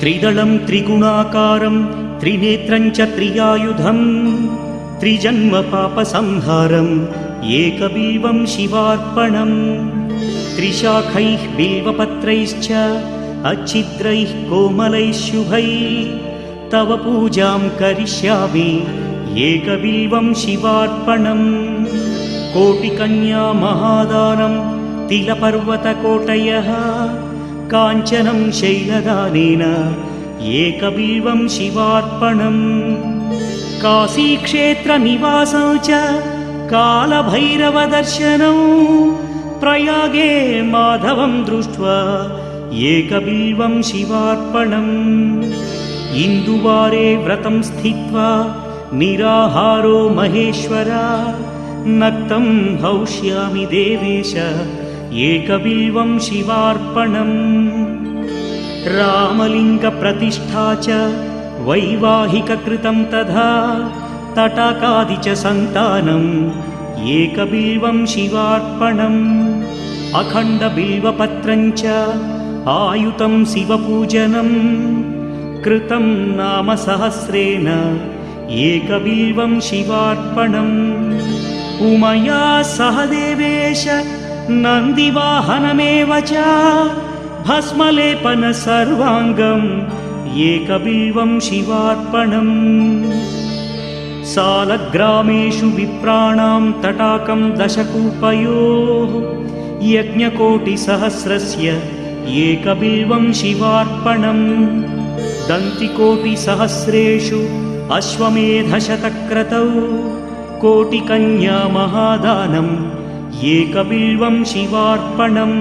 त्रिदलं त्रिगुणाकारं त्रिनेत्रं च त्रियायुधं त्रिजन्म पापसंहारम् एकबिल्वं शिवार्पणम् त्रिशाखैः बिल्वपत्रैश्च अच्छिद्रैः कोमलैः शुभैः तव पूजां करिष्यामि एकबिल्वं शिवार्पणम् कोटिकन्या महादानं तिलपर्वतकोटयः काञ्चनं शैलदानेन एकबिल्वं शिवार्पणम् काशीक्षेत्रनिवासं च कालभैरवदर्शनं प्रयागे माधवं दृष्ट्वा एकबिल्वं शिवार्पणम् इन्दुवारे व्रतं स्थित्वा निराहारो महेश्वरा नक्तं हौष्यामि देवेश एकबिल्वं शिवार्पणम् रामलिङ्गप्रतिष्ठा च वैवाहिककृतं तथा तटाकादि च सन्तानम् एकबिल्वं शिवार्पणम् अखण्डबिल्वपत्रं च आयुतं शिवपूजनं कृतं नाम सहस्रेण एकबिल्वं शिवार्पणम् उमया सह देवेश नन्दिवाहनमेव च भस्मलेपन सर्वाङ्गम् एकबिल्वं शिवार्पणम् सालग्रामेषु विप्राणां तटाकं दशकूपयोः यज्ञकोटिसहस्रस्य एकबिल्वं शिवार्पणम् दन्तिकोटिसहस्रेषु अश्वमेधशतक्रतौ कोटिकन्या महादानम् एकबिल्वं शिवार्पणम्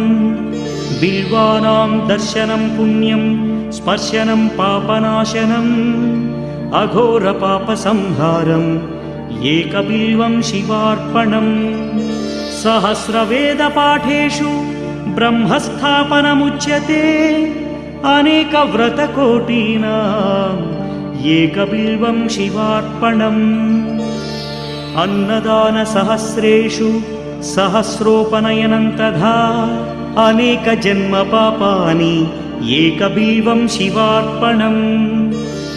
बिल्वानां दर्शनं पुण्यं स्पर्शनं पापनाशनम् अघोरपापसंहारम् एकबिल्वं शिवार्पणम् सहस्रवेदपाठेषु ब्रह्मस्थापनमुच्यते अनेकव्रतकोटीनाम् एकबिल्वं शिवार्पणम् अन्नदानसहस्रेषु सहस्रोपनयनं तथा अनेकजन्मपापानि एकबिल्वं शिवार्पणम्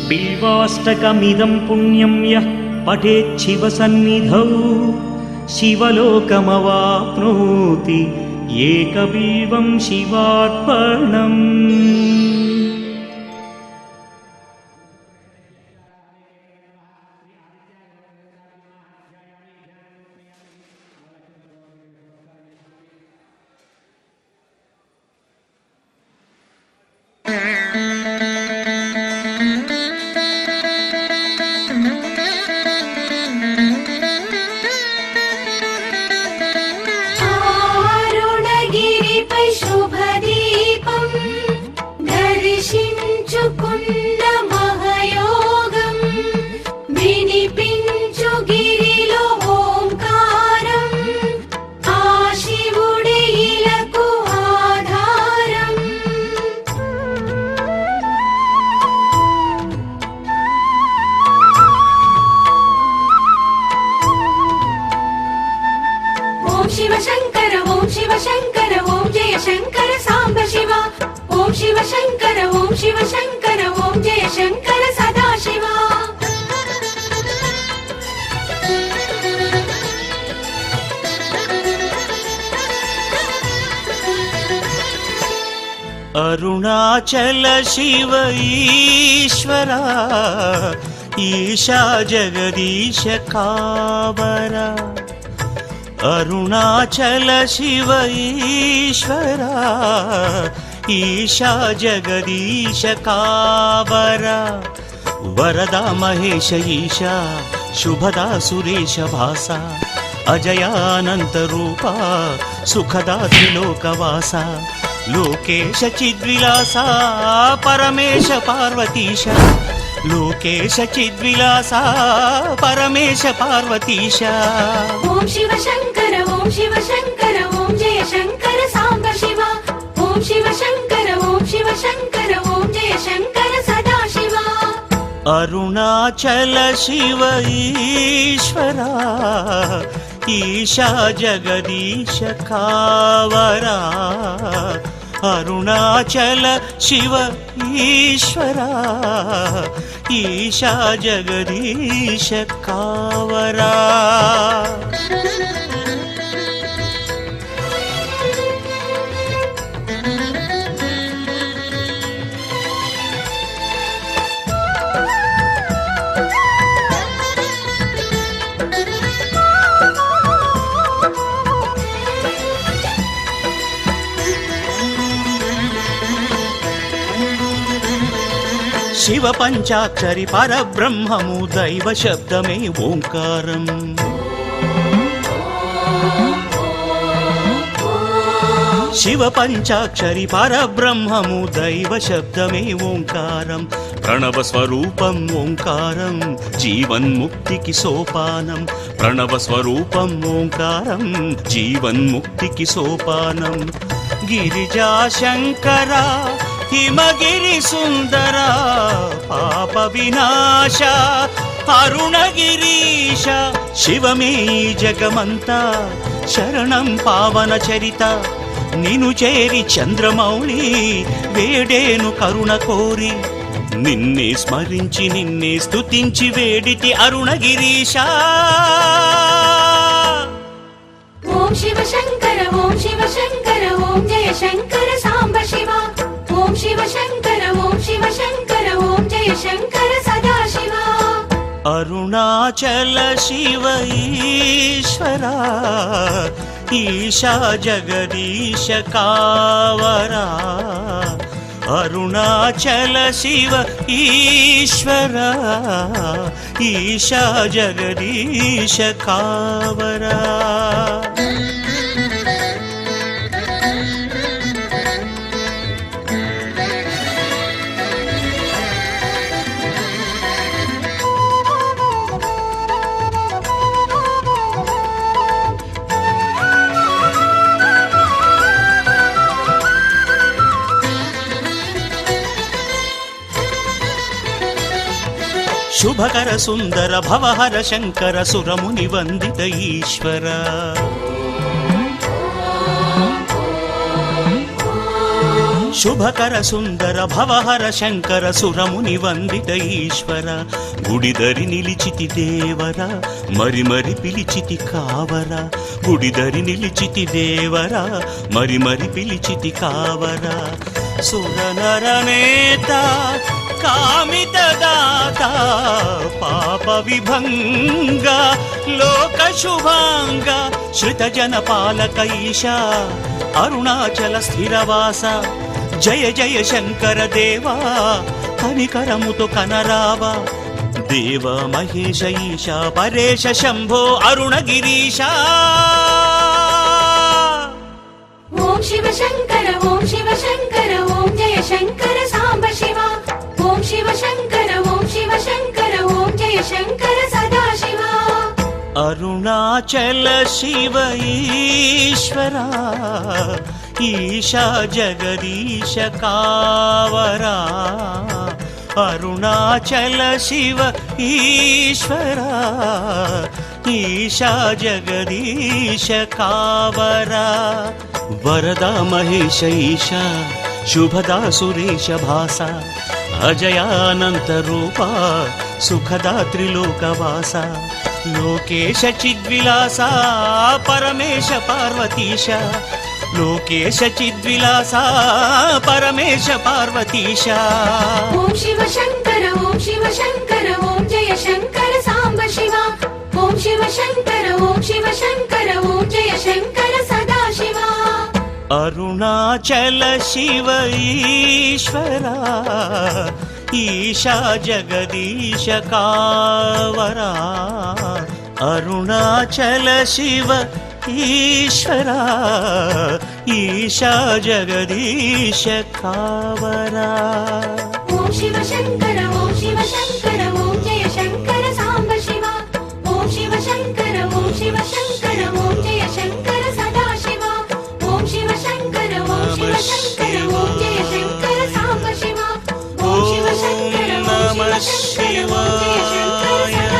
बिल्वाष्टकमिदं पुण्यं यः पठेत् शिवसन्निधौ शिवलोकमवाप्नोति एकबिल्वं शिवार्पणम्। अरुणाचल शिव ईश्वरा ईशा जगदीश कावरा अरुणाचल शिव ईश्वरा ईशा जगदीश कावरा वरदा महेश ईशा शुभदा सुरेश भासा अजयानंत रूपा सुखदा त्रिलोकवासा लोकेश चिद्विलासा परमेश पार्वतीश लोकेश चिद्विलासा परमेश पार्वतीश ओम शिव शंकर ओम शिव शंकर ओम जय शंकर सांब शिवा ओम शिव शंकर ओम शिव शंकर ओम जय शंकर सदा शिवा अरुणाचल शिव ईश्वरा ईशा जगदीश कावरा అరుణాచల శివ ఈశ్వరా ఈశా జగదీశ కావరా. శివ పంచాక్షరి పరబ్రహ్మము దైవ శబ్దమే ఓంకారం. శివ పంచాక్షరి పరబ్రహ్మము దైవ శబ్దమే ఓంకారం. ప్రణవ స్వరూపం ఓంకారం జీవన్ముక్తికి సోపానం. ప్రణవ స్వరూపం ఓంకారం జీవన్ముక్తికి సోపానం. గిరిజా శంకర హిమగిరి సుందర పాప వినాశ అరుణగిరీశ శివమే ఈ జగమంతా శరణం పావన చరిత. నిను చేరి చంద్రమౌళి వేడేను కరుణ కోరి. నిన్నే స్మరించి నిన్నే స్తుతించి వేడితి అరుణగిరీశ. ఓం శివ శంకర ఓం శివ శంకర ఓం జయ శంకర సాంబ శివ. ఓం శివ శంకర ఓం శివ శంకర ఓం జయ శంకర సదాశివ. అరుణాచల శివ ఈశ్వరా ఈశా జగదీశ కావరా. అరుణాచల శివ ఈశ్వరా ఈశా జగదీశ కావరా. శుభకర సుందర భవహర శంకర సురముని వందిత ఈశ్వర. శుభకర సుందర భవహర శంకర సురముని వందిత ఈశ్వర. గుడిదరి నిలిచితి దేవరా మరి మరి పిలిచితి కావరా. గుడిదరి నిలిచితి దేవరా మరి మరి పిలిచితి కావరా. సురనర నేత కామిత దాత పాప విభంగ లోక శుభాంగ శ్రుత జన పాలక ఈశా అరుణాచల స్థిరవాస. జయ జయ శంకర దేవా కనికరముతో కనరావా. దేవ మహేశ ఈశా పరేశ శంభో అరుణగిరీశ. ఓం శివ శంకర ఓం శివ శంకర ఓం జయ శంకర సాంబ శివ. ఓం శివ శంకర ఓం శివ శంకర ఓం జయ శంకర సదాశివ. అరుణాచల శివ ఈశ్వరా ఈశా జగదీశ కావరా. అరుణాచల శివ ఈశ్వరా ఈశా జగదీశ కావరా. వరదా మహేశ ఈశా శుభదా సురేశ భాస. అజయానంత రూప సుఖదా త్రిలోకవాస. లోకేశ చిద్విలాస పరమేశ పార్వతీశ. లోకేశ చిద్విలాస పరమేశ పార్వతీశ. ఓం శివ శంకర ఓం శివ శంకర ఓం జయ శంకర సాంబ శివ. ఓం శివ శంకర ఓం శివ శంకర ఓం జయ శంకర సదాశివ. అరుణాచల శివ ఈశ్వరా ఈశా జగదీశ కావరా. అరుణాచల శివ ఈశ్వరా ఈశా జగదీశ కావరా. ఓం శివ శంకర ఓం శివ శంకర ఓం జయ శంకర సాంబ శివ. ఓం శివ శంకర ఓం శివ శంకర ఓం జయ శంకర సదాశివ. ఓం శివ శంకర ఓం శివ శంకర ఓం జయ శంకర సాంబ శివ. ఓం శివ శంకర ఓం శివ శంకర ఓం జయ శంకర సదాశివ.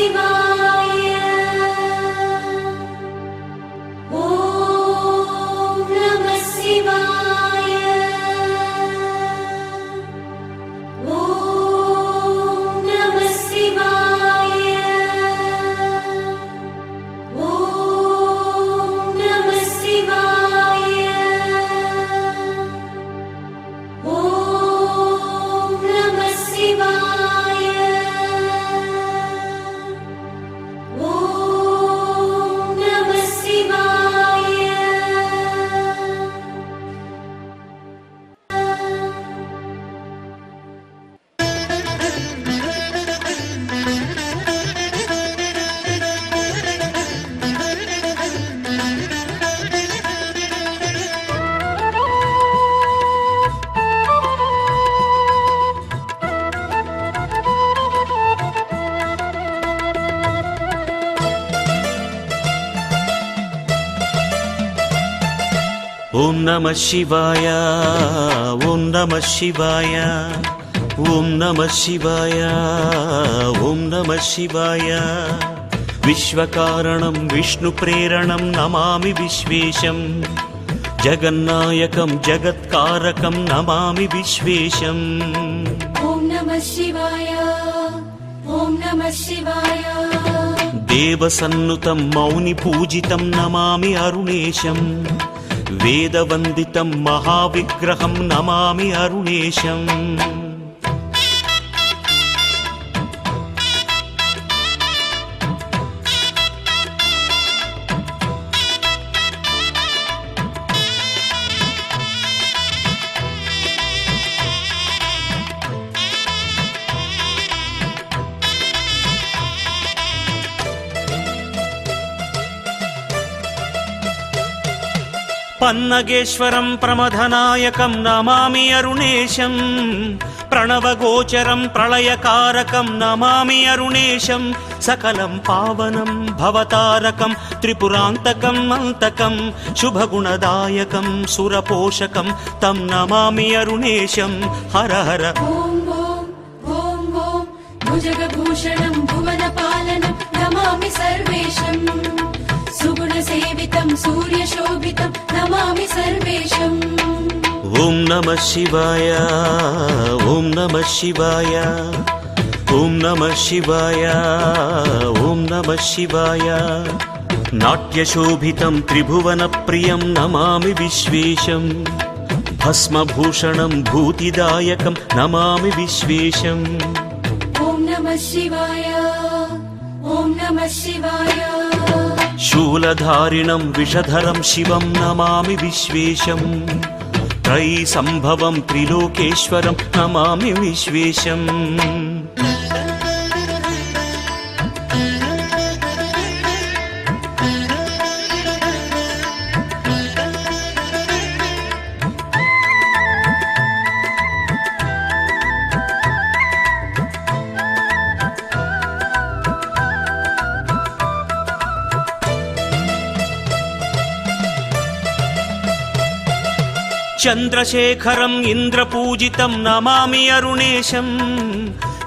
శివాయ ఓం నమః శివాయ ఓం నమః శివాయ ఓం నమః శివాయ ఓం నమః శివాయ ఓం నమః శివాయ ఓం నమః శివాయ ఓం నమః శివాయ ఓం నమః శివాయ ఓం నమః శివాయ విశ్వకారణం విష్ణు ప్రేరణం నమామి విశ్వేశం జగన్నాయకం జగత్కారకం నమామి విశ్వేశం ఓం నమః శివాయ ఓం నమః శివాయ దేవసన్నుతం మౌని పూజితం నమామి అరుణేశం వేదవందితం మహావిగ్రహం నమామి అరుణేశం పన్నగేశ్వరం ప్రమథనాయకం నమామి అరుణేశం ప్రణవగోచరం ప్రళయకారకం నమామి అరుణేశం సకలం పావనం భవతారకం త్రిపురాంతకం అంతకం శుభగుణదాయకం సురపోషకం తం నమామి అరుణేశం హర హర ఓం ఓం ఓం ఓం భుజగభూషణం భువనపాలనం నమామి సర్వేషం సుగుణసేవితం సూర్యశోభితం నమామి సర్వేషం ఓం నమః శివాయ ఓం నమః శివాయ ఓం నమః శివాయ ఓం నమః శివాయ నాట్యశోభితం త్రిభువన ప్రియం నమామి విశ్వేశం భస్మభూషణం భూతిదాయకం నమామి విశ్వేశం ఓం నమః శివాయ ఓం నమః శివాయ శూలధారిణం విషధరం శివం నమామి విశ్వేశం త్రైసంభవం త్రిలోకేశ్వరం నమామి విశ్వేశం చంద్రశేఖరం ఇంద్రపూజితం నమామి అరుణేశం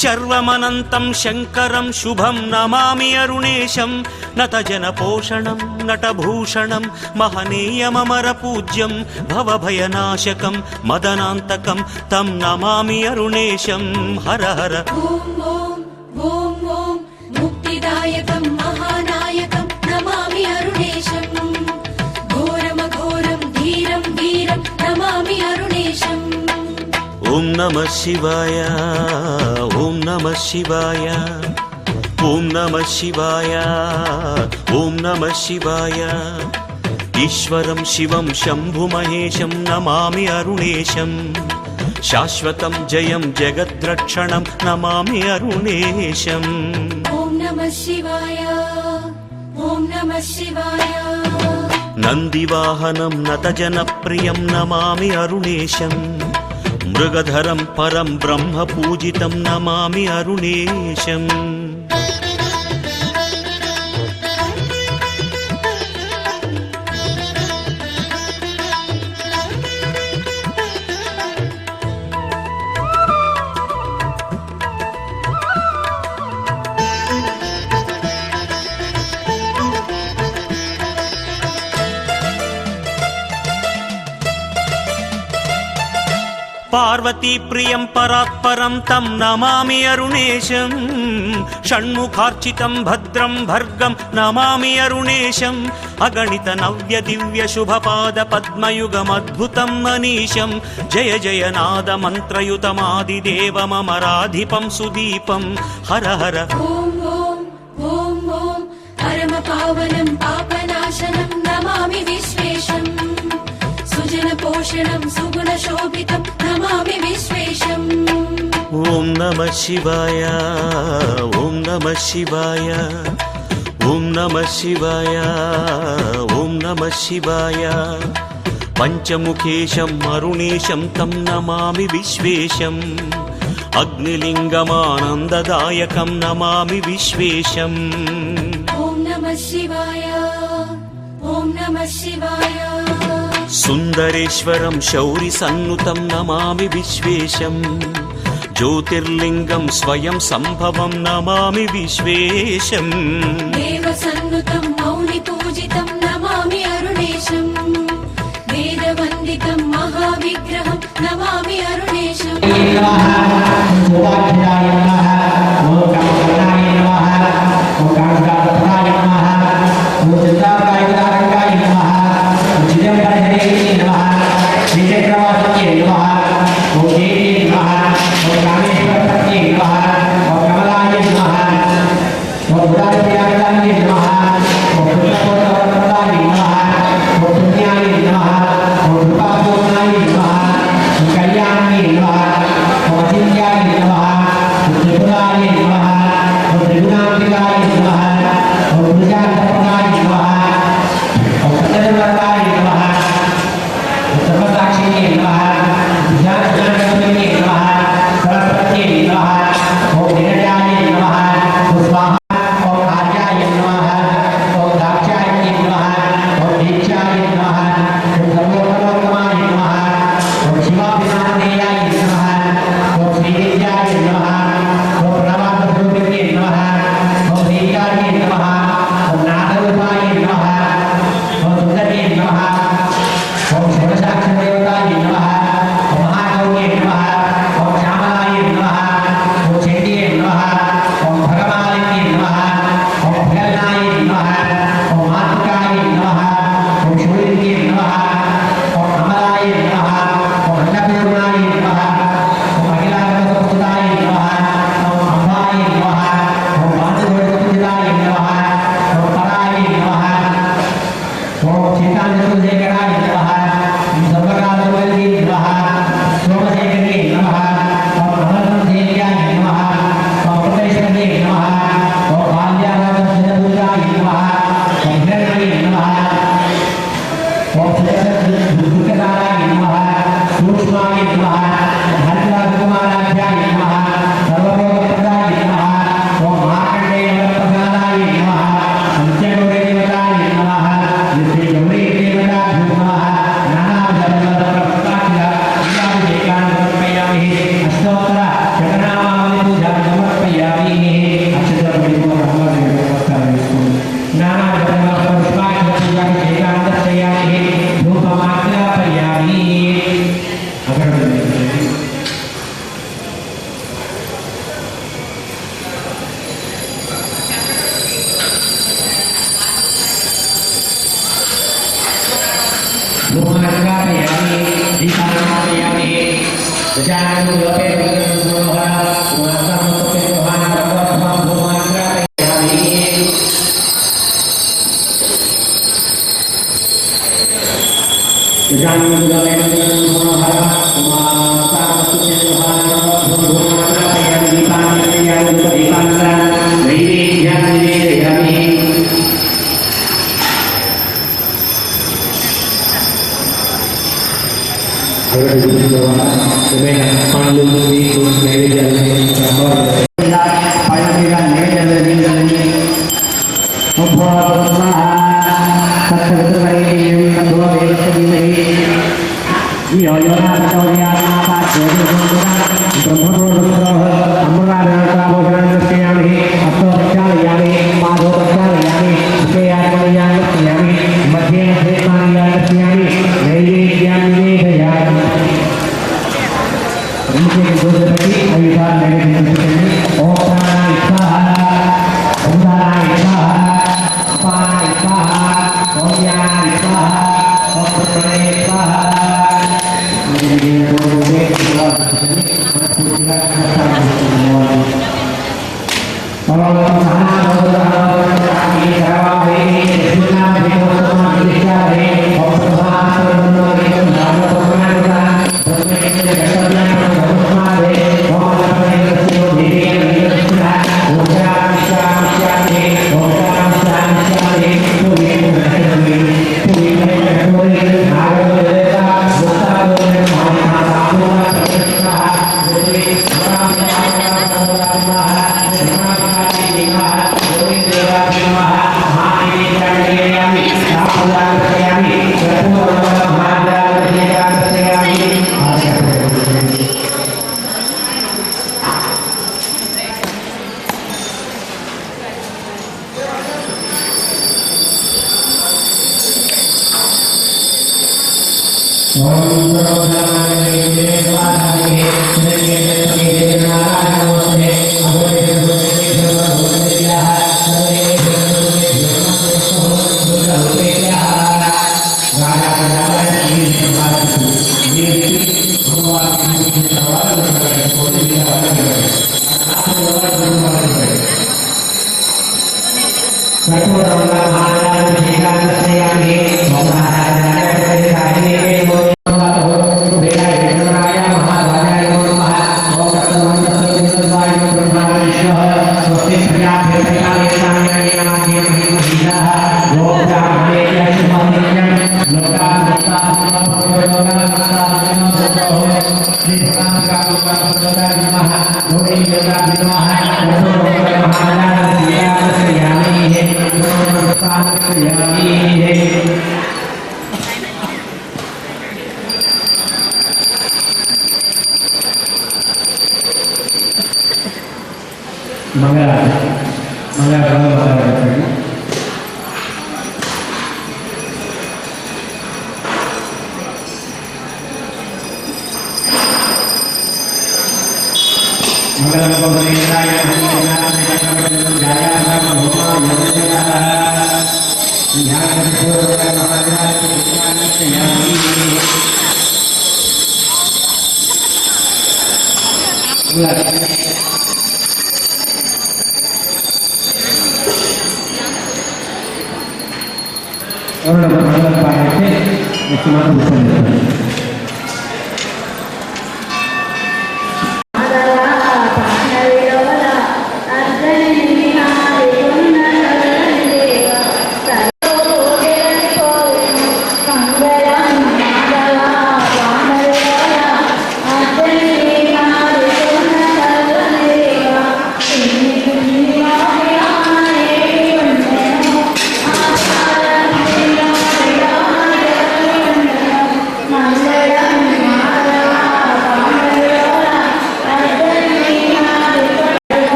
శర్వమనంతం శంకరం శుభం నమామి అరుణేశం నతజనపోషణం నటభూషణం మహనీయమమర పూజ్యం భవభయనాశకం మదనాంతకం తం నమామి అరుణేశం హర హర ఓం ఓం ఓం ఓం ముక్తిదాయకం మహానాయకం నమామి అరుణేశం ఘోరమఘోరం ధీరం వీరం నమామి అరుణేశం ఓం నమః శివాయ ఓం నమః శివాయ ఓం నమః శివాయ ఓం నమః శివాయ ఈశ్వరం శివం శంభుమహేశం నమామి అరుణేశం శాశ్వతం జయం జగద్రక్షణం నమామి అరుణేశం ఓం నమః శివాయ ఓం నమః శివాయ నందివాహనం నతజనప్రియం నమామి అరుణేశం మృగధరం పరం బ్రహ్మ పూజితం నమామి అరుణేశం పార్వతీ ప్రియం పరాత్పరం తం నమామి అరుణేశం షణ్ముఖార్చితం భద్రం భర్గం నమామి అరుణేశం అగణిత నవ్య దివ్య శుభపాద పద్మయుగమద్భుతం మనీశం జయ జయ నాద మంత్రయుతమాదిదేవమరాధిపం సుదీపం హర హర ఓం ఓం ఓం ఓం పరమ పావనం పాపనాశనం నమామి విశ్వేశం సుజన పోషణం సుగుణ శోభితం నమామి విశ్వేశం ఓం నమః శివాయ ఓం నమః శివాయ ఓం నమః శివాయ ఓం నమః శివాయ పంచముఖేశం అరుణేశం తం నమామి విశ్వేశం అగ్నిలింగమానందదాయకం నమామి విశ్వేశం ఓం నమః శివాయ ఓం నమః శివాయ సుందరేశ్వరం శౌరి సన్నుతం నమామి విశ్వేశం జ్యోతిర్లింగం స్వయం సంభవం నమామి విశ్వేశం దేవ సన్నుతం మౌని పూజితం నమామి అరుణేశం వేదవందితం మహావిగ్రహం నమామి అరుణేశం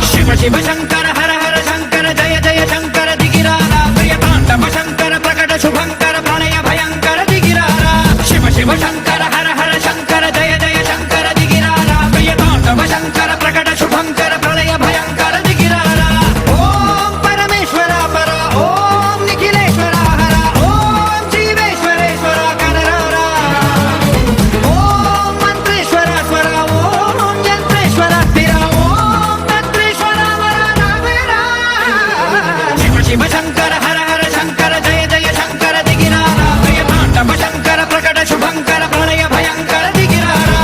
శివ శివ శంకర హర హర శంకర జయ జయ శంకర దిగిరారా ప్రియతాండవ శంకర ప్రకట శుభంకర ప్రళయ భయంకర దిగిరారా శివ శివ శంకర హర హర శంకర జయ జయ శంకర దిగిరారా ప్రియతాండవ శంకర ప్రకట శుభంకర ప్రళయ భయంకర దిగిరారా ఓం పరమేశ్వర పర ఓం నిఖిలేశ్వర హర ఓం జీవేశ్వరేశ్వర కనరారా ఓం మంత్రేశ్వర స్వర ఓం యంత్రేశ్వర స్థిర ఓం మంత్రేశ్వర వర నావేరా శివ శివ శంకర హర హర శంకర జయ జయ శంకర దిగిరారా ప్రియతాండవ శంకర ప్రకట శుభంకర ప్రళయ భయంకర దిగిరారా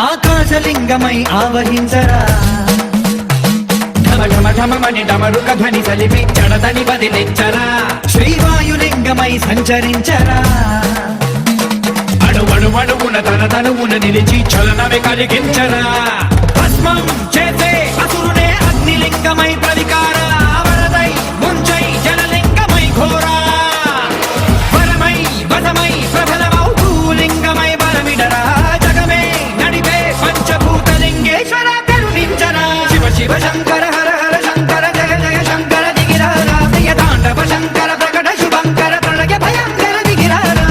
ఆకాశలింగమై ఆవహించరా ఢమ ఢమ ఢమమని డమరుక ధ్వని సలిపి జడదని బదిలించరా శ్రీవాయులింగమై సంచరించరా అణువణువున తన తనువున నిలిచి చలనమే కలిగించరా భస్మం చేసే అసురునే అగ్నిలింగమై ప్రవికార వరదై ముంచై జలలింగమై ఘోరా వరమై వదమై ప్రబలమౌ భూలింగమై బలమిడరా జగమే నడిపే పంచభూతలింగేశ్వర కరుణించరా శివ శివ శంకర హర హర శంకర జయ జయ శంకర దిగిరారా ప్రియతాండవ శంకర ప్రకట శుభంకర ప్రళయ భయంకర దిగిరారా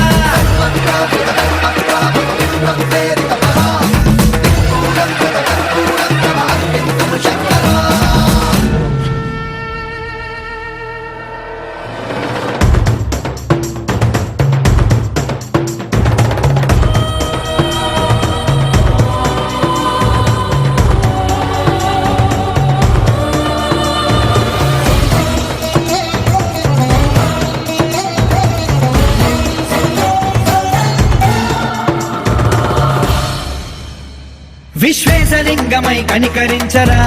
విశ్వేశలింగమై కనికరించరా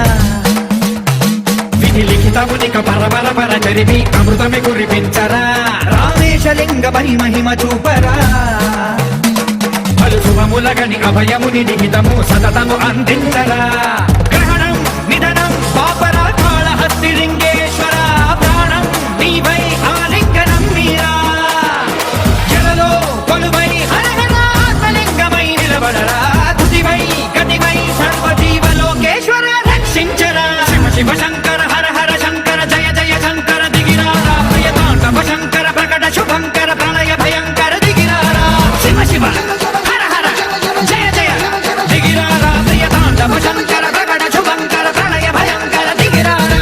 విధి లిఖితమునిక పరపర పర చరివి అమృతమి కురిపించరా రామేశలింగమై మహిమ చూపరా పలు శుభములగని అభయముని నిహితము సతతము అందించరా గ్రహణం నిధనం పాపర కాళహస్తి లింగేశ్వర ప్రాణం నీవై ఆలింగనం మీరా జలలో కొలువై హర హర ఆత్మలింగమై నిలబడరా తుదివై గతివై సర్వజీవలోకేశ్వర రక్షించరా శివ శివ శంకర హర హర శంకర జయ జయ శంకర దిగిరారా ప్రియతాండవ శంకర ప్రకట శుభంకర ప్రళయ భయంకర దిగిరారా శివ శివ హర హర జయ జయ దిగిరారా ప్రియతాండవ శంకర ప్రకట శుభంకర ప్రళయ భయంకర దిగిరారా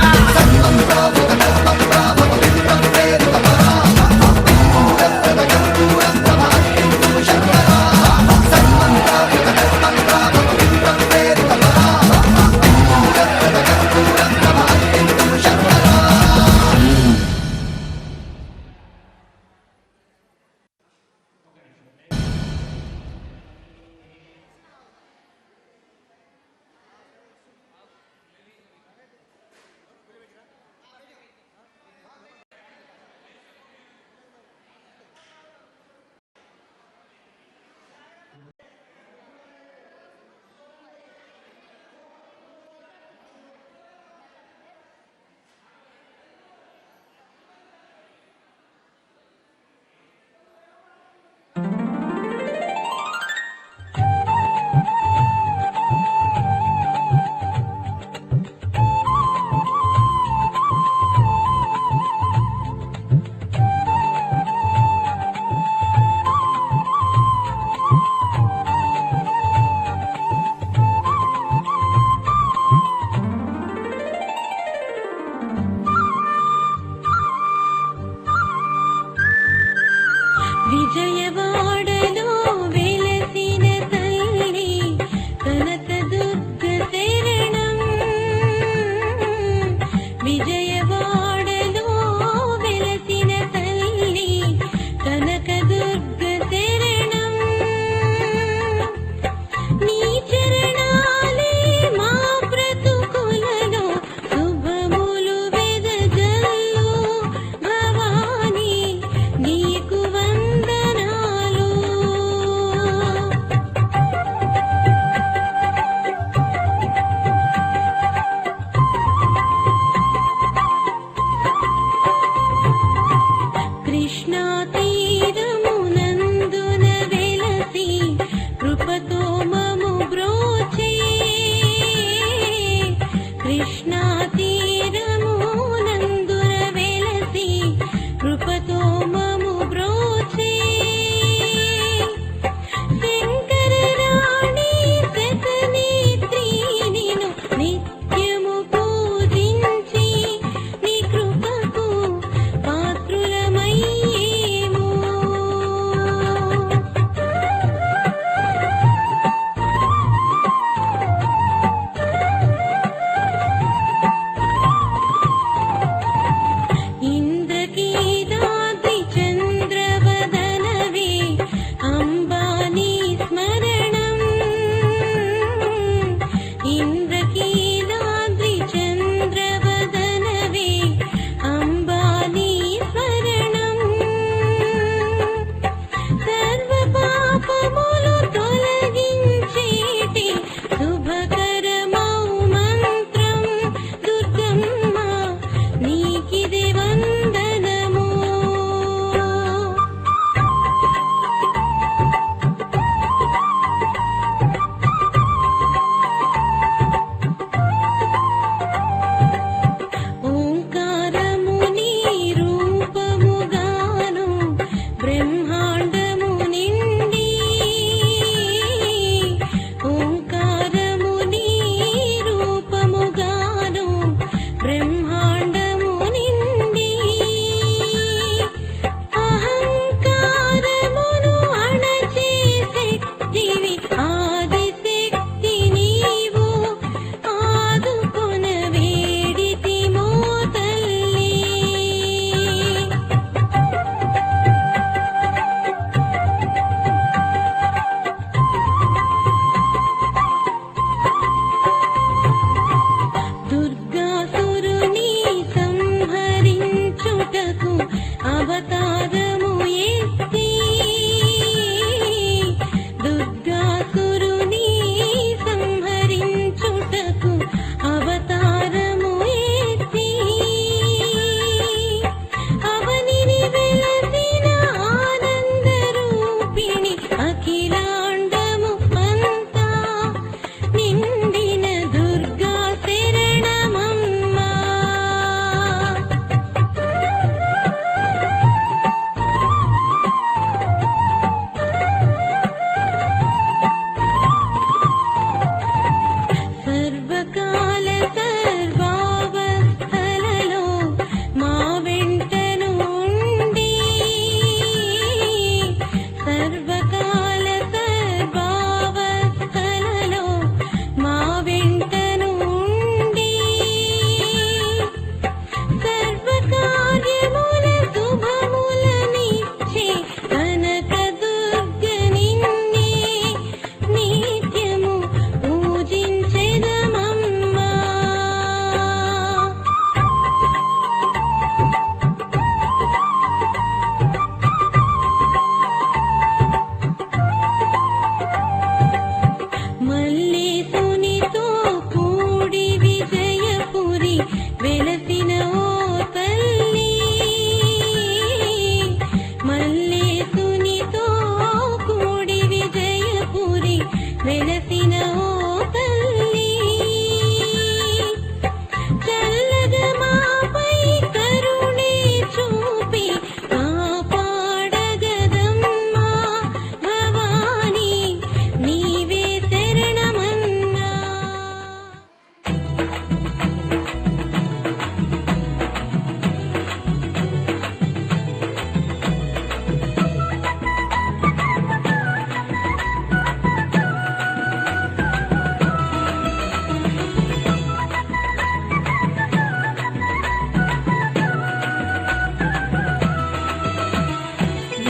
విజయవాడలో వెలసిన తల్లి కనకదుర్గ శరణం. విజయవాడలో వెలసిన తల్లి కనకదుర్గ శరణం. నీ చరణాలే మా బ్రతుకులలో శుభములు వెదజల్లు. భవానీ నీకు వందనాలు. కృష్ణా తీరమునందున వెలసి కృపతో మము బ్రోచే. కృష్ణా తీరమునందున వెలసి కృపతో మము బ్రోచే. శంకర రాణి శతనేత్రి నిను నిత్యము పూజించి నీ కృపకు పాత్రులమయ్యేము.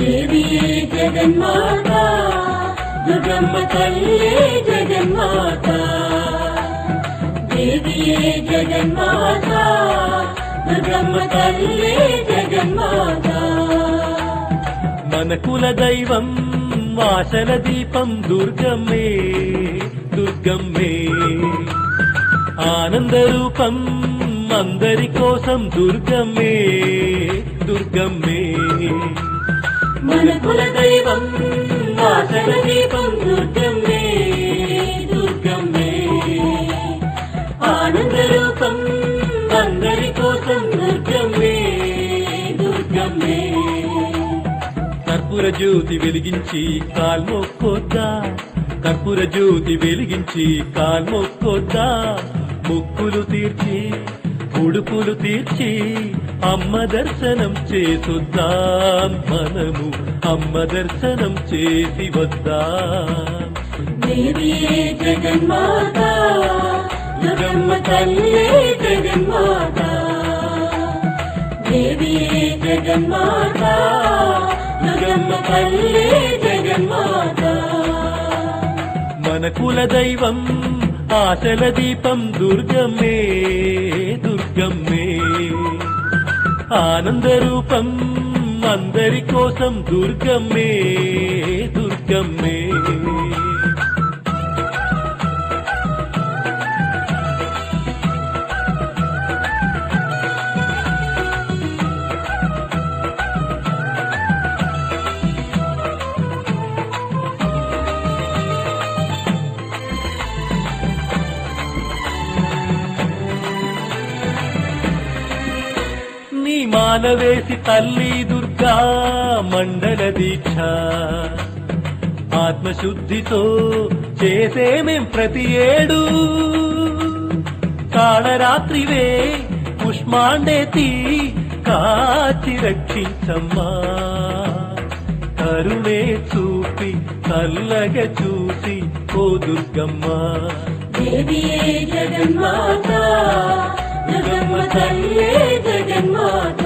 దేవియే జగన్మాత దుర్గమ్మ తల్లి జగన్మాత దేవియే జగన్మాత దుర్గమ్మ తల్లి జగన్మాత మన కుల దైవం వాసల దీపం దుర్గమ్మే దుర్గమ్మే ఆనంద రూపం అందరి కోసం దుర్గమ్మే దుర్గమ్మే మన కుల దైవం వాసన దీపం దుర్గమ్మే దుర్గమ్మే ఆనంద రూపం అందరి కోసం దుర్గమ్మే దుర్గమ్మే కర్పూర జ్యోతి వెలిగించి కాల్మొక్కొద్దా కర్పూర జ్యోతి వెలిగించి కాల్మొక్కొద్దా మొక్కులు తీర్చి ఉడుపులు తీర్చి అమ్మ దర్శనం చేసుద్దాం మనము అమ్మ దర్శనం చేసి వద్దాం దేవియే జగన్మాత దుర్గమ్మ తల్లి జగన్మాత దేవియే జగన్మాత దుర్గమ్మ తల్లి జగన్మాత మన కుల దైవం ఆశల దీపం దుర్గమ్మే దుర్గమ్మే ఆనంద రూపం అందరి కోసం దుర్గమ్మే దుర్గమ్మే మానవేసి తల్లి దుర్గా మండల దీక్ష ఆత్మశుద్ధితో చేసేమేం ప్రతి ఏడు కాళరాత్రివే పుష్మాండేతి కాచి రక్షించమ్మా కరుణే చూపి చల్లగా చూసి ఓ దుర్గమ్మ దేవియే జగన్మాత దుర్గమ్మ తల్లి జగన్మాత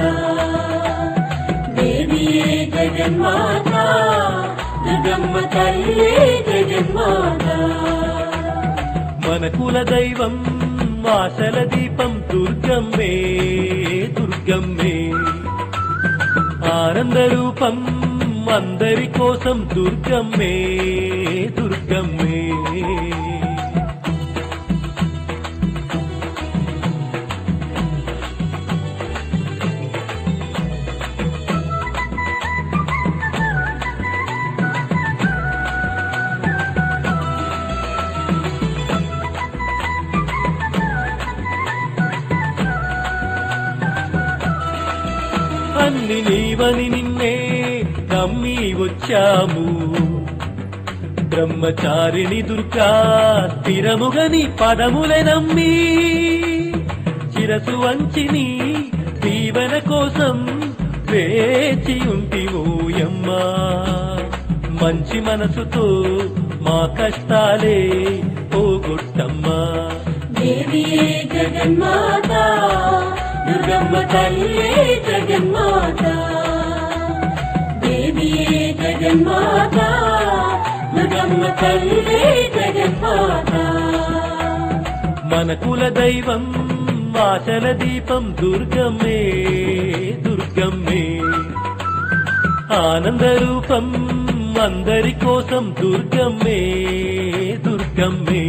దేవియే జగన్మాత దుర్గమ్మ తల్లి జగన్మాత మన కుల దైవం వాసల దీపం దుర్గమ్మే దుర్గమ్మే ఆనంద రూపం అందరి కోసం దుర్గమ్మే దుర్గమ్మే అన్ని నీవని నిన్నే నమ్మి వచ్చాము బ్రహ్మచారిణి దుర్గా స్థిరముగని పదములే నమ్మి శిరసు వంచిని దీవెన కోసం వేచి ఉంటివోయమ్మా మంచి మనసుతో మా కష్టాలే పోగొట్టమ్మా దేవియే జగన్మాత దుర్గమ్మ తల్లి జగన్మాత దేవియే జగన్మాత దుర్గమ్మ తల్లి జగన్మాత మన కుల దైవం వాసల దీపం దుర్గమ్మే దుర్గమ్మే ఆనంద రూపం అందరి కోసం దుర్గమ్మే దుర్గమ్మే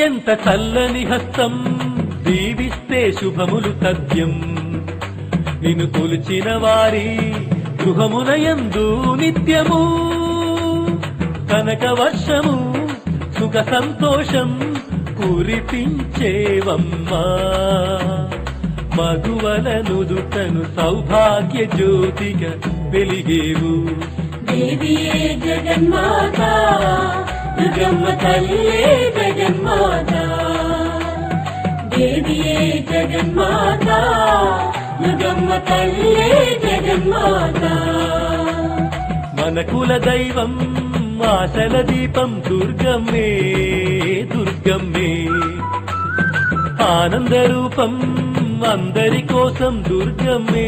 ఎంత చల్లని హస్తం దీవిస్తే శుభములు తథ్యం నిన్ను కొలిచిన వారి గృహమునయందు నిత్యము కనక వర్షము సుఖ సంతోషం కురిపించేవమ్మా మగువల నుదుటను సౌభాగ్య జ్యోతిగా వెలిగేవు దేవియే జగన్మాత దుర్గమ్మ తల్లి జగన్మాత దేవియే జగన్మాత దుర్గమ్మ తల్లే జగన్మాత మన కుల దైవం ఆశల దీపం దుర్గమ్మే దుర్గమ్మే ఆనంద రూపం అందరి కోసం దుర్గమ్మే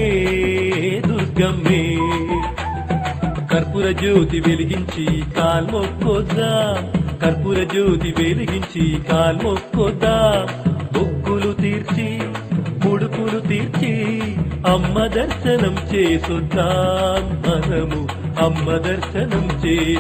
దుర్గమ్మే కర్పూర జ్యోతి వెలిగించి కాల్మొక్కొద్దా కర్పూర జ్యోతి వెలిగించి కాల్మొక్కొద్దా బొక్కులు తీర్చి ముడుపులు తీర్చి అమ్మ దర్శనం చేసుద్దాం మనము అమ్మ దర్శనం చేసి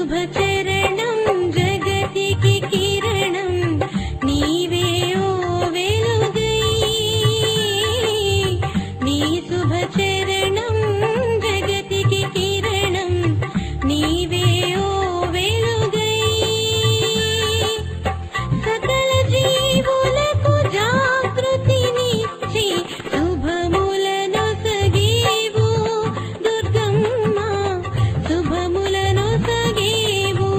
శుభచరణం జగతికి కిరణం నీవే ఓ వెలుగై నీ శుభచరణం జగతికి కిరణం నీవే ఓ వెలుగై సకల జీవులకు జాగృతినిచ్చి శుభములను సగేవు దుర్గమ్మ శుభములను సగేవు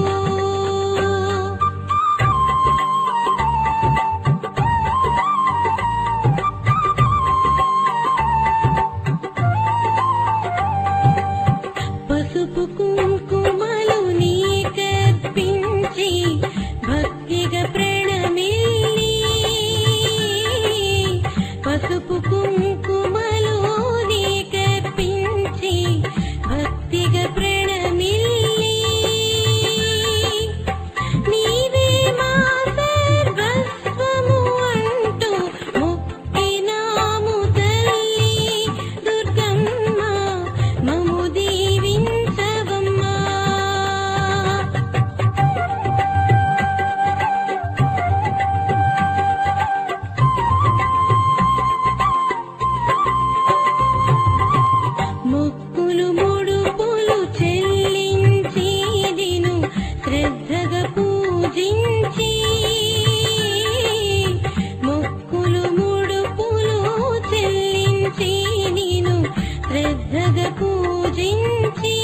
పసుపు కుంకుమలు నీకర్పించి భక్తిగా ప్రణమిల్లి పసుపు కుంకుమలు నీకర్పించి భక్తిగా ప్రణమిల్లి నీవే మా సర్వస్వము అంటూ మొక్కినాము తల్లి దుర్గమ్మ మము దీవించవమ్మా మొక్కులు ముడుపులు చెల్లించి నిను శ్రద్ధగా పూజించి మొక్కులు ముడుపులు చెల్లించి నిను శ్రద్ధగా పూజించి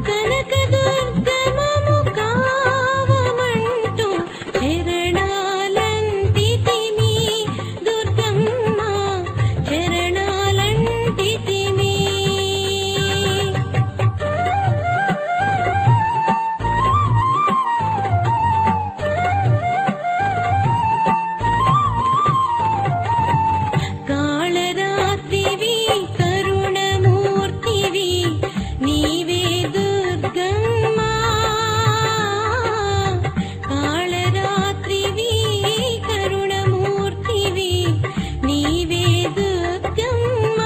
కనక దుర్గమము కావమంటూ చరణాలంటితిమి దుర్గమ్మ చరణాలంటితిమి కాళరాత్రివి కరుణమూర్తివి నీవే దుర్గమ్మ కాళరాత్రివి కరుణమూర్తివి నీవే దుర్గమ్మ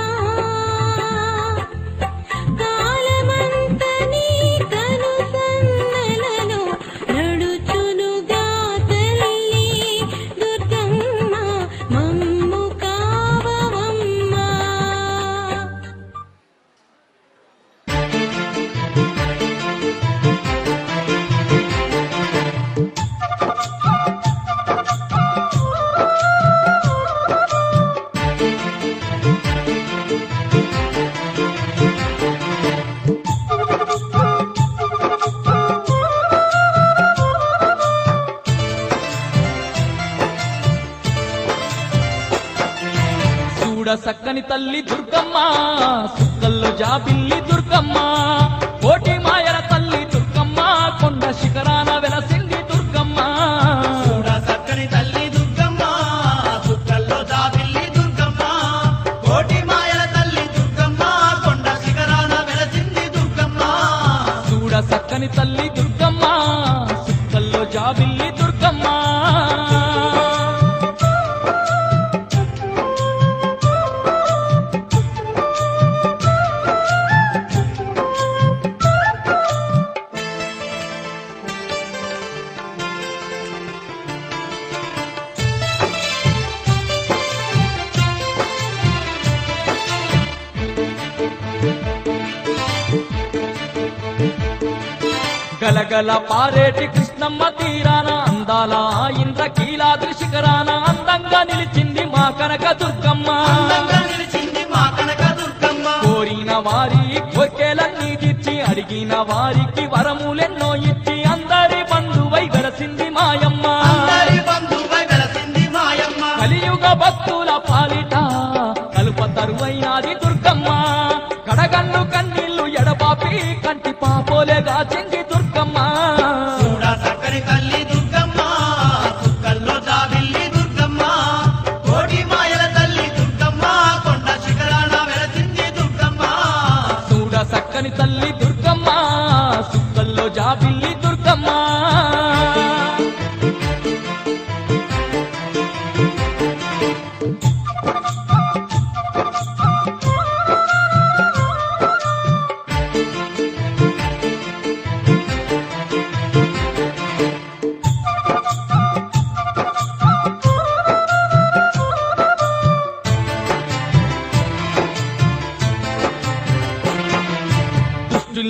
కాలమంత నీ కనుసన్నలలో నడుచునుగా తల్లి దుర్గమ్మ మమ్ము కావవమ్మా చూడ సక్కని తల్లి దుర్గమ్మ సుక్కల్లో జాబిల్లి దుర్గమ్మ కోటి మాయల తల్లి దుర్గమ్మ కొండ శిఖరాన వెలసింది దుర్గమ్మ చూడ చక్కని తల్లి దుర్గమ్మ సుక్కల్లో జాబిల్లి దుర్గమ్మ కోటి మాయల తల్లి దుర్గమ్మ కొండ శిఖరాన వెలసింది దుర్గమ్మ చూడ సక్కని తల్లి దుర్గమ్మ సుక్కల్లో జాబిల్లి దుర్గమ్మ గలగల పారేటి కృష్ణమ్మ తీరాన అందాల ఇంద్రకీలాద్రి శిఖరాన అందంగా నిలిచింది మా కనక దుర్గమ్మ అందంగా నిలిచింది మా కనక దుర్గమ్మ కోరిన వారి కోర్కెలన్నీ తీర్చి అడిగిన వారికి వరములెన్నో ఇచ్చి అందరి బంధువై వెలసింది మాయమ్మ అందరి బంధువై వెలసింది మాయమ్మ కలియుగ భక్తుల పాలిట కలుప తరువైనాది దుర్గమ్మ కడగన్ను కన్నీళ్లు ఎడబాపి కంటి పాపోలేగా చెంగి దుర్గమ్మ చూడ చక్కని తల్లి దుర్గమ్మ సుక్కల్లో జాబిల్లి దుర్గమ్మ కోటి మాయల తల్లి దుర్గమ్మ కొండ శిఖరాన వెలసింది దుర్గమ్మ చూడ సక్కని తల్లి దుర్గమ్మ సుక్కల్లో జాబిల్లి దుర్గమ్మ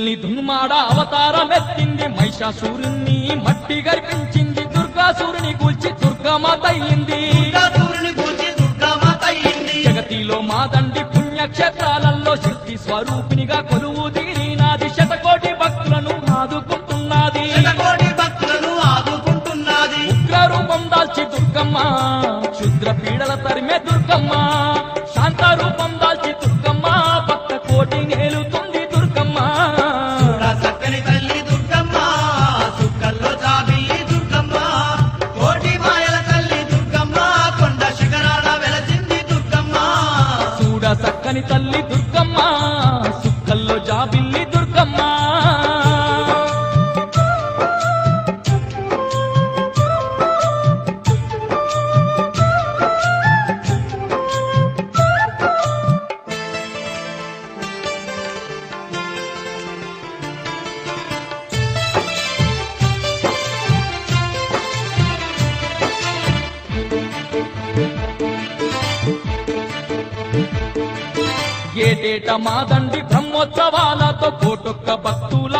త్రిశూల్ని దున్మాడ అవతారమెత్తింది మహిషాసురుణ్ణి మట్టి గర్పించింది దుర్గాసురుని కూల్చి దుర్గామాత అయ్యింది జగతిలో మాదండి పుణ్యక్షేత్రాలలో శక్తి స్వరూపినిగా కొలువు తీరినాది శతకోటి భక్తులను ఆదుకుంటున్నది ఉగ్ర రూపం దాల్చి దుర్గమ్మ క్షుద్ర పీడల తరిమే దుర్గమ్మ శాంత రూపం దాల్చి దుర్గమ్మ భక్త కోటి నేలుతుంది దుర్గమ్మ చక్కని తల్లి దుర్గమ్మ సుక్కల్లో జాబిల్లి దుర్గమ్మ కోటి మాయల తల్లి దుర్గమ్మ కొండ శిఖరాల వెలసింది దుర్గమ్మ చూడ చక్కని తల్లి దుర్గమ్మ సుక్కల్లో జాబిల్లి దుర్గమ్మ ఏటేట మాదండి బ్రహ్మోత్సవాలతో కోటొక్క భక్తుల